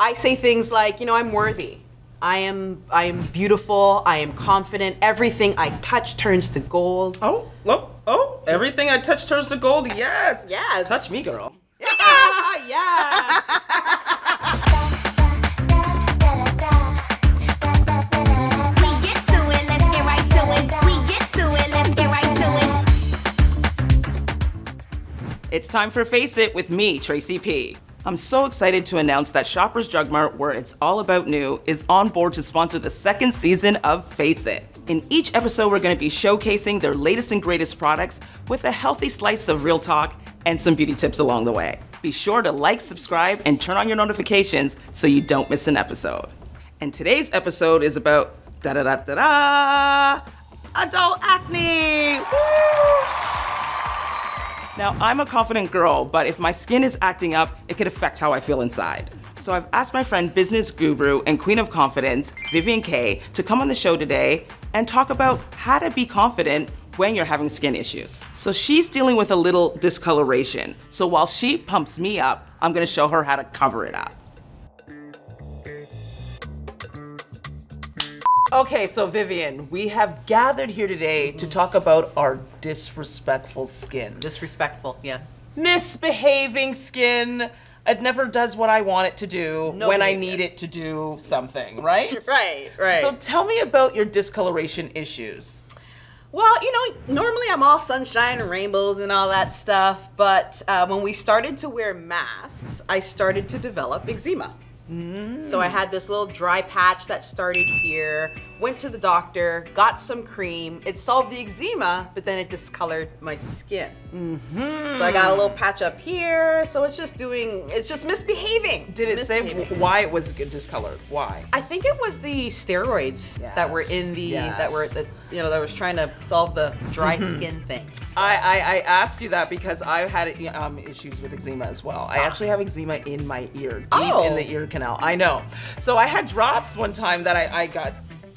I say things like, you know, I'm worthy. I am beautiful. I am confident. Everything I touch turns to gold. Oh, everything I touch turns to gold. Yes. Yes. Touch me, girl. Yeah. It's time for Face It with me, Tracy P. I'm so excited to announce that Shoppers Drug Mart, where it's all about new, is on board to sponsor the second season of Face It. In each episode, we're going to be showcasing their latest and greatest products with a healthy slice of real talk and some beauty tips along the way. Be sure to like, subscribe, and turn on your notifications so you don't miss an episode. And today's episode is about da-da-da-da-da, adult acne. Woo! Now, I'm a confident girl, but if my skin is acting up, it could affect how I feel inside. So I've asked my friend, business guru and queen of confidence, Vivian Kaye, to come on the show today and talk about how to be confident when you're having skin issues. So she's dealing with a little discoloration. So while she pumps me up, I'm gonna show her how to cover it up. Okay, so Vivian, we have gathered here today to talk about our disrespectful skin. Disrespectful, yes. Misbehaving skin. It never does what I want it to do when I need it to do something, right? Right. So tell me about your discoloration issues. Well, you know, normally I'm all sunshine and rainbows and all that stuff, but when we started to wear masks, I started to develop eczema. So I had this little dry patch that started here, went to the doctor, got some cream. It solved the eczema, but then it discolored my skin. So I got a little patch up here, so it's just misbehaving. Did it say why it was discolored? Why? I think it was the steroids that were in the, that was trying to solve the dry skin thing. So. I asked you that because I've had issues with eczema as well. I actually have eczema in my ear, deep in the ear canal. I know. So I had drops one time that I got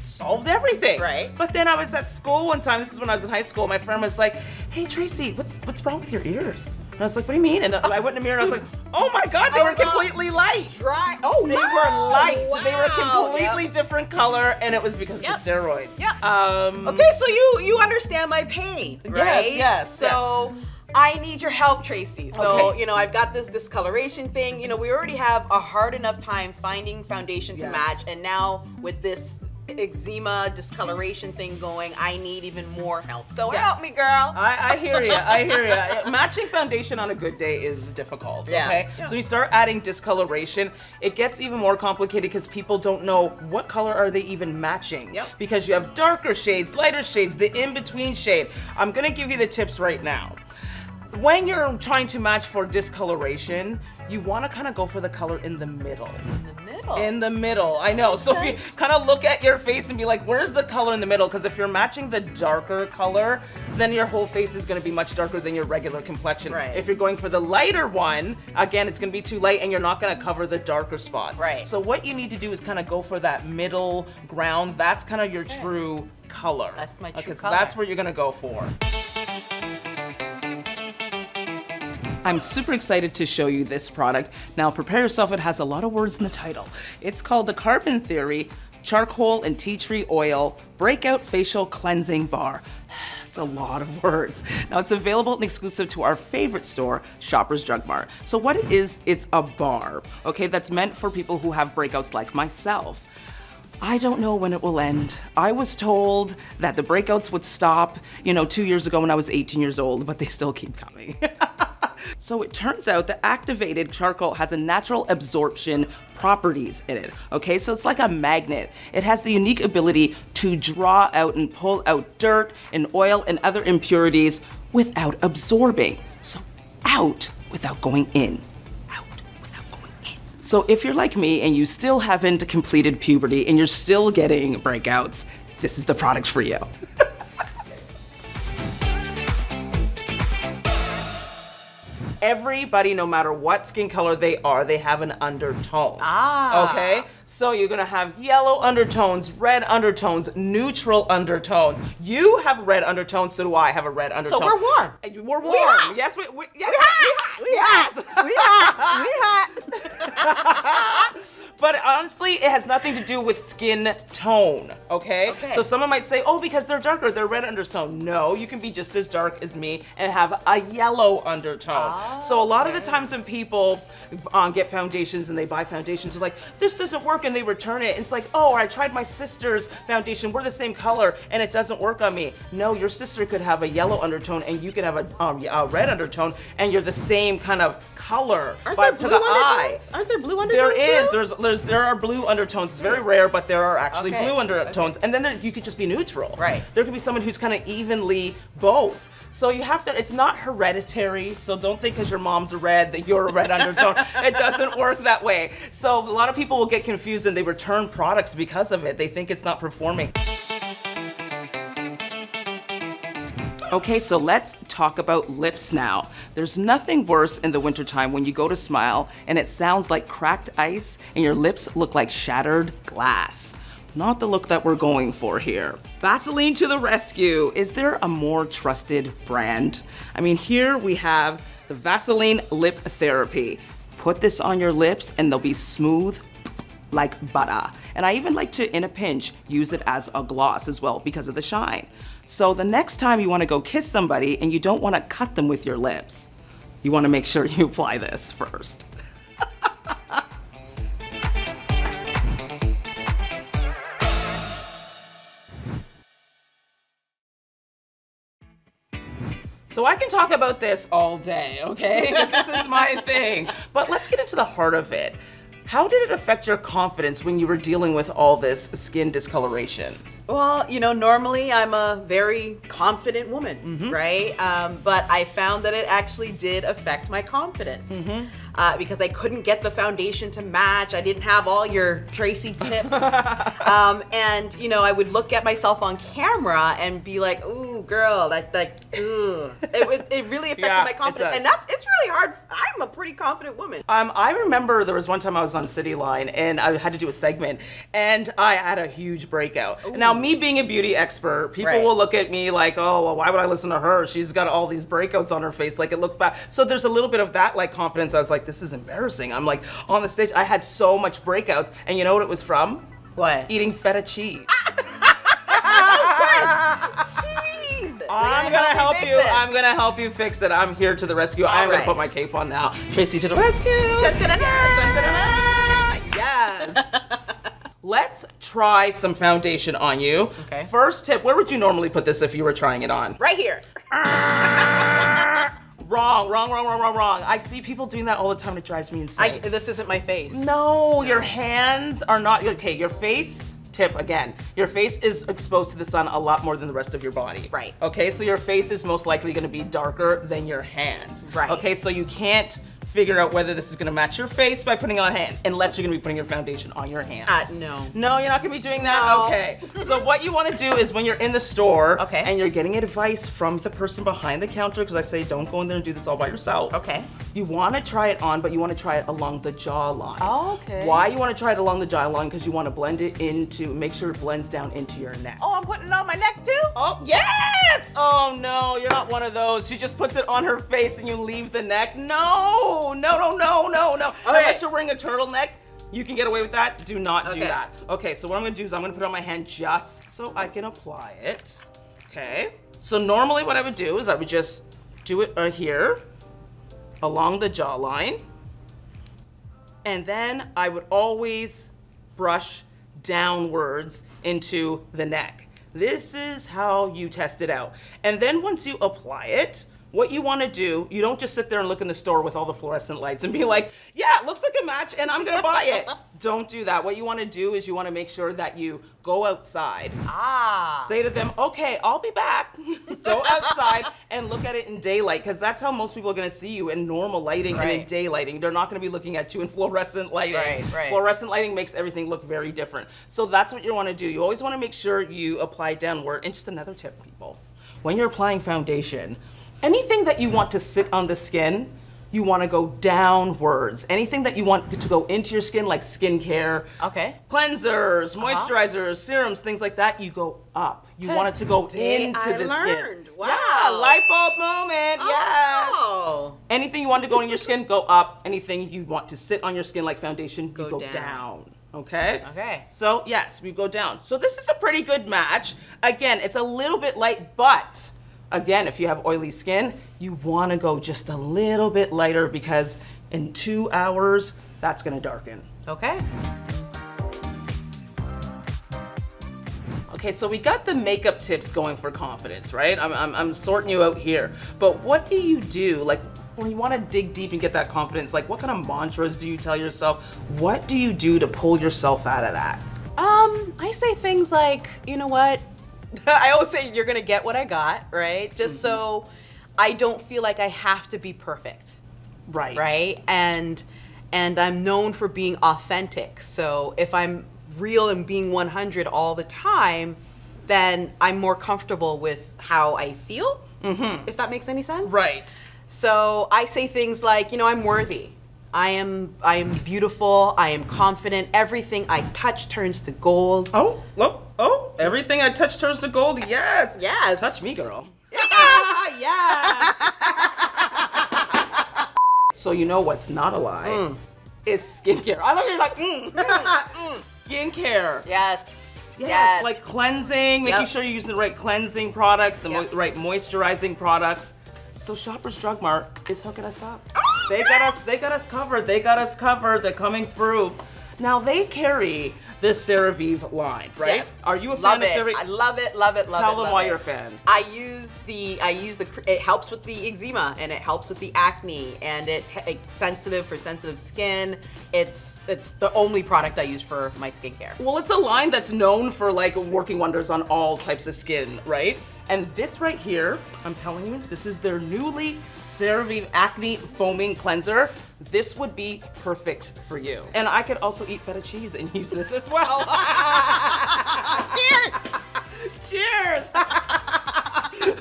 solved everything. Right. But then I was at school one time, this is when I was in high school, my friend was like, hey Tracy, what's wrong with your ears? And I was like, what do you mean? And I went in the mirror and I was like, oh my God, they were completely light. Dry. Oh, they were light. Wow. They were completely different color, and it was because of the steroids. Okay, so you understand my pain, right? Yes. So I need your help, Tracy. So, you know, I've got this discoloration thing. You know, we already have a hard enough time finding foundation to match, and now with this eczema discoloration thing going, I need even more help. So help me, girl. I hear you. I hear you. Matching foundation on a good day is difficult. Okay. So you start adding discoloration, it gets even more complicated because people don't know what color are they even matching. Because you have darker shades, lighter shades, the in-between shade. I'm gonna give you the tips right now. When you're trying to match for discoloration, you want to kind of go for the color in the middle. In the middle? In the middle, I know. So if you kind of look at your face and be like, where's the color in the middle? Because if you're matching the darker color, then your whole face is going to be much darker than your regular complexion. Right. If you're going for the lighter one, again, it's going to be too light and you're not going to cover the darker spots. Right. So what you need to do is kind of go for that middle ground. That's kind of your true color. That's my true color. That's where you're going to go for. I'm super excited to show you this product. Now prepare yourself, it has a lot of words in the title. It's called the Carbon Theory Charcoal and Tea Tree Oil Breakout Facial Cleansing Bar. It's a lot of words. Now it's available and exclusive to our favorite store, Shoppers Drug Mart. So what it is, it's a bar, okay, that's meant for people who have breakouts like myself. I don't know when it will end. I was told that the breakouts would stop, 2 years ago when I was 18 years old, but they still keep coming. So it turns out that activated charcoal has a natural absorption properties in it, okay? So it's like a magnet. It has the unique ability to draw out and pull out dirt and oil and other impurities without absorbing. So out without going in. Out without going in. So if you're like me and you still haven't completed puberty and you're still getting breakouts, this is the product for you. Everybody, no matter what skin color they are, they have an undertone. Okay? So you're gonna have yellow undertones, red undertones, neutral undertones. You have red undertones, so do I have a red undertone. So we're warm. We're warm. Yes, we hot. We hot. But But honestly, it has nothing to do with skin tone, okay? So someone might say, oh, because they're darker, they're red undertone. No, you can be just as dark as me and have a yellow undertone. So a lot of the times when people get foundations and they buy foundations, they're like, this doesn't work, and they return it. It's like, oh, I tried my sister's foundation, we're the same color, and it doesn't work on me. No, your sister could have a yellow undertone and you could have a red undertone, and you're the same kind of color. Aren't there blue undertones? Aren't there blue undertones? There are blue undertones. It's very rare, but there are actually blue undertones. And then you could just be neutral. Right. There could be someone who's kind of evenly both. So you have to, it's not hereditary, so don't think because your mom's a red that you're a red undertone. It doesn't work that way. So a lot of people will get confused and they return products because of it. They think it's not performing. Okay, so let's talk about lips now. There's nothing worse in the wintertime when you go to smile and it sounds like cracked ice and your lips look like shattered glass. Not the look that we're going for here. Vaseline to the rescue. Is there a more trusted brand? I mean, here we have the Vaseline Lip Therapy. Put this on your lips and they'll be smooth like butter. And I even like to, in a pinch, use it as a gloss as well because of the shine. So the next time you want to go kiss somebody and you don't want to cut them with your lips, you want to make sure you apply this first. So I can talk about this all day, okay? Because this is my thing. But let's get into the heart of it. How did it affect your confidence when you were dealing with all this skin discoloration? Well, you know, normally I'm a very confident woman, right? But I found that it actually did affect my confidence because I couldn't get the foundation to match. I didn't have all your Tracy tips. And, you know, I would look at myself on camera and be like, ooh, girl, that, like, ooh. It really affected my confidence. And it's really hard. I'm a pretty confident woman. I remember there was one time I was on Cityline and I had to do a segment and I had a huge breakout. Ooh. Now, me being a beauty expert, people will look at me like, oh, well, why would I listen to her? She's got all these breakouts on her face, like it looks bad. So there's a little bit of that like confidence. I was like, this is embarrassing. I'm like on the stage, I had so much breakouts, and you know what it was from? What? Eating feta cheese. Jeez. So I'm gonna help you. I'm gonna help you fix it. I'm here to the rescue. I'm gonna put my cape on now. Tracy to the rescue. Yes. Let's try some foundation on you. Okay. First tip, where would you normally put this if you were trying it on? Right here. Wrong. I see people doing that all the time. It drives me insane. This isn't my face. No, your hands are not, okay, your face, tip again, your face is exposed to the sun a lot more than the rest of your body. Right. Okay, so your face is most likely gonna be darker than your hands. Right. Okay, so you can't figure out whether this is gonna match your face by putting it on hand, unless you're gonna be putting your foundation on your hands. No. No, you're not gonna be doing that? No. Okay. So what you wanna do is when you're in the store Okay. and you're getting advice from the person behind the counter, because I say don't go in there and do this all by yourself. Okay. You wanna try it on, but you wanna try it along the jawline. Oh, okay. Why you wanna try it along the jawline? Because you wanna blend it into, make sure it blends down into your neck. Oh, I'm putting it on my neck too? Oh, yes! Oh no, you're not one of those. She just puts it on her face and you leave the neck. No. Okay. Unless you're wearing a turtleneck, you can get away with that. Do not do that. Okay, so what I'm gonna do is I'm gonna put it on my hand just so I can apply it. Okay. So normally what I would do is I would just do it right here along the jawline. And then I would always brush downwards into the neck. This is how you test it out. And then once you apply it, what you want to do, you don't just sit there and look in the store with all the fluorescent lights and be like, yeah, it looks like a match and I'm gonna buy it. Don't do that. What you want to do is you want to make sure that you go outside. Say to them, okay, I'll be back. Go outside and look at it in daylight, because that's how most people are going to see you, in normal lighting and in daylighting. They're not going to be looking at you in fluorescent lighting. Fluorescent lighting makes everything look very different. So that's what you want to do. You always want to make sure you apply downward. And just another tip, people, when you're applying foundation, anything that you want to sit on the skin, you want to go downwards. Anything that you want to go into your skin, like skincare, cleansers, moisturizers, serums, things like that, you go up. You want it to go into the skin. Wow. Yeah, light bulb moment. Yes. Anything you want to go in your skin, go up. Anything you want to sit on your skin like foundation, you go down. Okay? Okay. So yes, we go down. So this is a pretty good match. Again, it's a little bit light, but again, if you have oily skin, you want to go just a little bit lighter because in 2 hours, that's going to darken. Okay. Okay, so we got the makeup tips going for confidence, right? I'm sorting you out here. But what do you do, like, when you want to dig deep and get that confidence? Like, what kind of mantras do you tell yourself? What do you do to pull yourself out of that? I say things like, you know what? I always say you're gonna get what I got, right? Just so I don't feel like I have to be perfect. Right. Right? And I'm known for being authentic. So if I'm real and being 100 all the time, then I'm more comfortable with how I feel, if that makes any sense. Right. So I say things like, you know, I'm worthy. I am beautiful. I am confident. Everything I touch turns to gold. Oh, everything I touch turns to gold. Yes. Yes. Touch me, girl. Yeah. So you know what's not a lie is skincare. I love you're like, skincare. Yes. Yes. Like cleansing, making sure you're using the right cleansing products, the right moisturizing products. So Shoppers Drug Mart is hooking us up. Oh, they got us covered. They got us covered. They're coming through. Now they carry the CeraVe line, right? Yes. Are you a fan of CeraVe? I love it, love it, love it. Tell them why you're a fan. I use the it helps with the eczema and it helps with the acne and it's sensitive for sensitive skin. It's the only product I use for my skincare. Well, it's a line that's known for like working wonders on all types of skin, right? And this right here, I'm telling you, this is their newly CeraVe Acne Foaming Cleanser. This would be perfect for you. And I could also eat feta cheese and use this as well. Cheers! Cheers!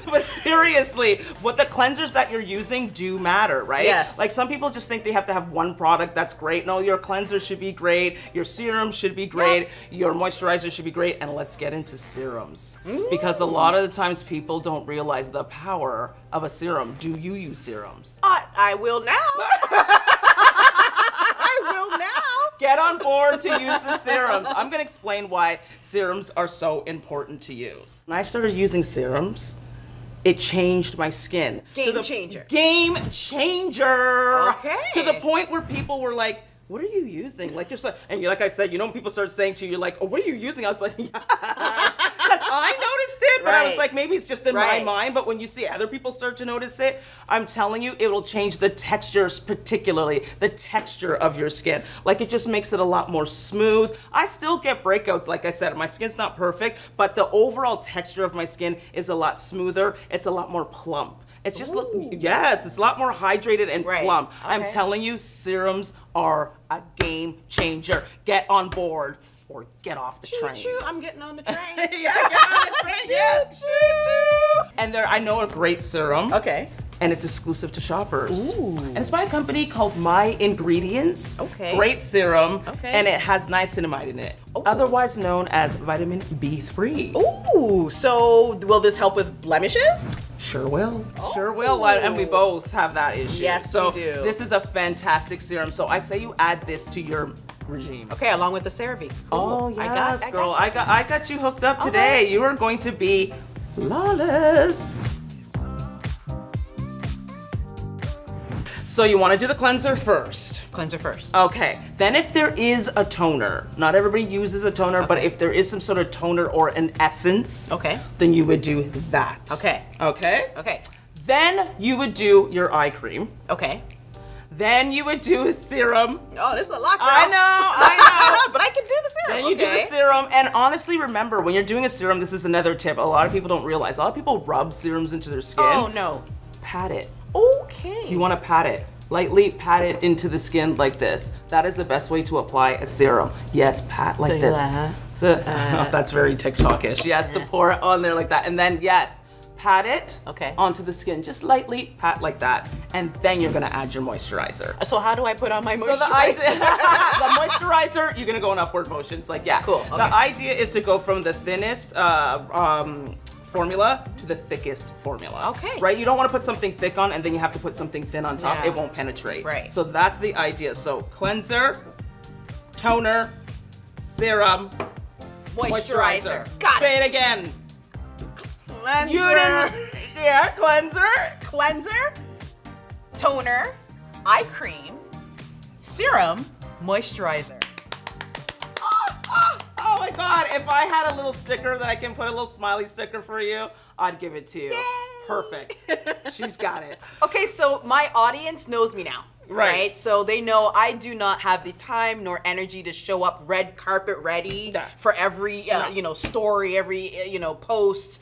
But seriously, what the cleansers that you're using do matter, right? Yes. Like some people just think they have to have one product that's great. No, your cleanser should be great, your serum should be great, your moisturizer should be great, and let's get into serums. Because a lot of the times people don't realize the power of a serum. Do you use serums? I will now. I will now. Get on board to use the serums. I'm gonna explain why serums are so important to use. When I started using serums, it changed my skin. Game changer. Game changer. Okay. To the point where people were like, what are you using? Like, just like, and like I said, you know, when people start saying to you, you're like, oh, what are you using? I was like, yes. Because I noticed it, but I was like, maybe it's just in my mind. But when you see other people start to notice it, I'm telling you, it will change the textures, particularly the texture of your skin. Like, it just makes it a lot more smooth. I still get breakouts, like I said. My skin's not perfect, but the overall texture of my skin is a lot smoother. It's a lot more plump. It's just, yes, it's a lot more hydrated and plump. Okay. I'm telling you, serums are a game changer. Get on board or get off the train. Choo, I'm getting on the train. Yeah, get on the train, yes. Choo, choo. And I know a great serum. Okay. And it's exclusive to Shoppers. Ooh. And it's by a company called My Ingredients. Okay. Great serum. Okay. And it has niacinamide in it. Ooh. Otherwise known as vitamin B3. Ooh, so will this help with blemishes? Sure will. Oh. Sure will. And we both have that issue. Yes, so we do. This is a fantastic serum. So I say you add this to your regime. Okay, along with the CeraVe. Cool. Oh yes, girl. I got you hooked up today. Okay. You are going to be flawless. So you want to do the cleanser first. Cleanser first. Okay. Then if there is a toner, not everybody uses a toner, but if there is some sort of toner or an essence, then you would do that. Okay. Okay? Okay. Then you would do your eye cream. Okay. Then you would do a serum. Oh, this is a lot, girl. I know. But I can do the serum. Then you do the serum. And honestly, remember, when you're doing a serum, this is another tip. A lot of people don't realize. A lot of people rub serums into their skin. Oh, no. Pat it. Okay. You want to pat it. Lightly pat it into the skin like this. That is the best way to apply a serum. Yes, pat like this. Oh, that's very TikTok-ish. Yes, to pour it on there like that. And then, yes, pat it onto the skin. Just lightly pat like that. And then you're gonna add your moisturizer. So how do I put on my moisturizer? So the moisturizer, you're gonna go in upward motions. Like, yeah. Cool. Okay. The idea is to go from the thinnest formula to the thickest formula. Okay. Right? You don't want to put something thick on and then you have to put something thin on top. Yeah. It won't penetrate. Right. So that's the idea. So cleanser, toner, serum, moisturizer. Got Say it. it again. Cleanser. You didn't. Yeah, cleanser. Cleanser, toner, eye cream, serum, moisturizer. Oh my God, if I had a little sticker that I can put a little smiley sticker for you, I'd give it to you. Yay. Perfect. She's got it. Okay, so my audience knows me now. Right. So they know I do not have the time nor energy to show up red carpet ready for every story, every post.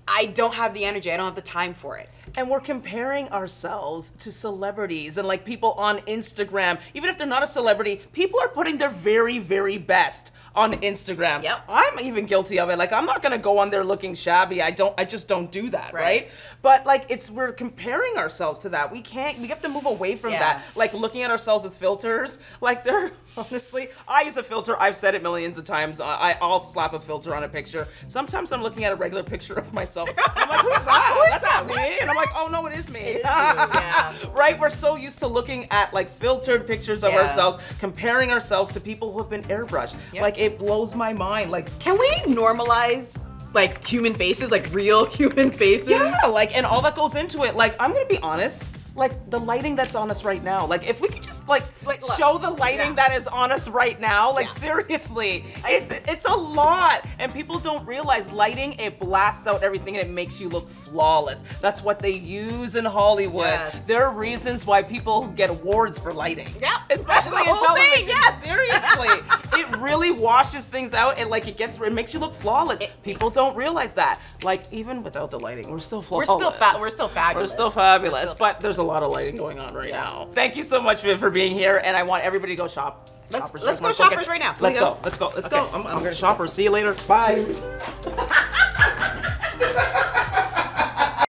I don't have the energy. I don't have the time for it. And we're comparing ourselves to celebrities and like people on Instagram. Even if they're not a celebrity, people are putting their very, very best on Instagram. Yep. I'm even guilty of it. Like, I'm not gonna go on there looking shabby. I just don't do that, right? But like, we're comparing ourselves to that. We have to move away from that. Like looking at ourselves with filters. Like honestly, I use a filter. I've said it millions of times. I'll slap a filter on a picture. Sometimes I'm looking at a regular picture of myself. I'm like, who's that? That's not me. And I'm like, oh no, it is me. It is you, yeah. Right? We're so used to looking at like filtered pictures of ourselves, comparing ourselves to people who have been airbrushed. Like, it blows my mind. Like, can we normalize like human faces, like real human faces? Yeah, like, and all that goes into it. Like, I'm gonna be honest. Like, the lighting that's on us right now. Like, if we could just like show the lighting that is on us right now. Like, seriously, it's a lot. And people don't realize lighting, it blasts out everything and it makes you look flawless. That's what they use in Hollywood. Yes. There are reasons why people get awards for lighting. Yeah. Especially in television. Seriously. It really washes things out and like it makes you look flawless. People don't realize that. Like, even without the lighting, we're still flawless. We're still fabulous. We're still fabulous. But there's a lot of lighting going on right now. Thank you so much, Viv, for being here, and I want everybody to go shop. Let's go shoppers right now. Let's go. I'm a shopper. See you later. Bye.